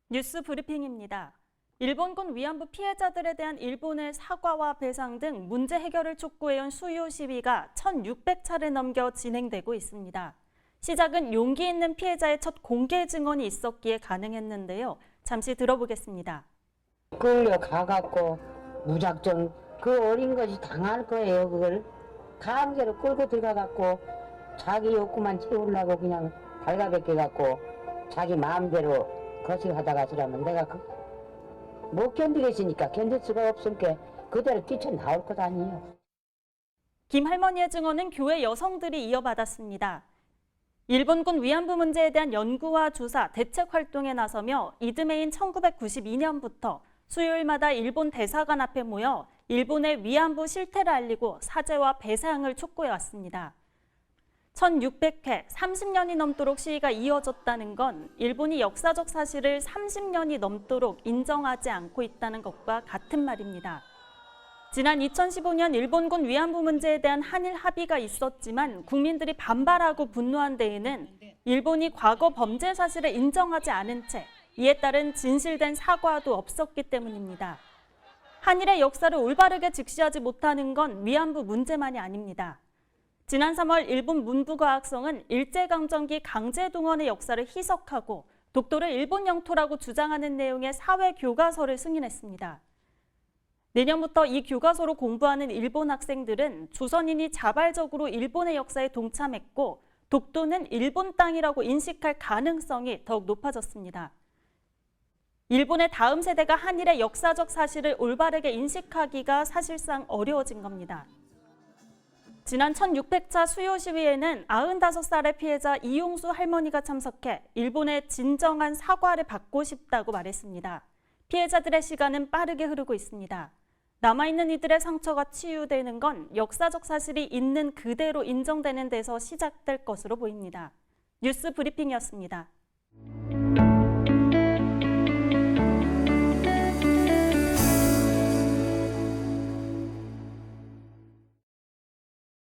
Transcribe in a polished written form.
뉴스 브리핑입니다. 일본군 위안부 피해자들에 대한 일본의 사과와 배상 등 문제 해결을 촉구해온 수요 시위가 1,600차례 넘겨 진행되고 있습니다. 시작은 용기 있는 피해자의 첫 공개 증언이 있었기에 가능했는데요. 잠시 들어보겠습니다. 끌려가갖고 무작정 그 어린 것이 당할 거예요. 그걸 강제로 끌고 들어가갖고 자기 욕구만 채우려고 그냥 발가벗겨갖고 자기 마음대로 거식하다가 저러면 내가 못 견디겠으니까 견딜 수가 없으니까 그대로 뛰쳐나올 것 아니에요. 김 할머니의 증언은 교회 여성들이 이어받았습니다. 일본군 위안부 문제에 대한 연구와 조사, 대책 활동에 나서며 이듬해인 1992년부터 수요일마다 일본 대사관 앞에 모여 일본의 위안부 실태를 알리고 사죄와 배상을 촉구해왔습니다. 1,600회, 30년이 넘도록 시위가 이어졌다는 건 일본이 역사적 사실을 30년이 넘도록 인정하지 않고 있다는 것과 같은 말입니다. 지난 2015년 일본군 위안부 문제에 대한 한일 합의가 있었지만 국민들이 반발하고 분노한 데에는 일본이 과거 범죄 사실을 인정하지 않은 채 이에 따른 진실된 사과도 없었기 때문입니다. 한일의 역사를 올바르게 직시하지 못하는 건 위안부 문제만이 아닙니다. 지난 3월 일본 문부과학성은 일제강점기 강제동원의 역사를 희석하고 독도를 일본 영토라고 주장하는 내용의 사회교과서를 승인했습니다. 내년부터 이 교과서로 공부하는 일본 학생들은 조선인이 자발적으로 일본의 역사에 동참했고 독도는 일본 땅이라고 인식할 가능성이 더욱 높아졌습니다. 일본의 다음 세대가 한일의 역사적 사실을 올바르게 인식하기가 사실상 어려워진 겁니다. 지난 1,600차 수요 시위에는 95살의 피해자 이용수 할머니가 참석해 일본의 진정한 사과를 받고 싶다고 말했습니다. 피해자들의 시간은 빠르게 흐르고 있습니다. 남아있는 이들의 상처가 치유되는 건 역사적 사실이 있는 그대로 인정되는 데서 시작될 것으로 보입니다. 뉴스 브리핑이었습니다.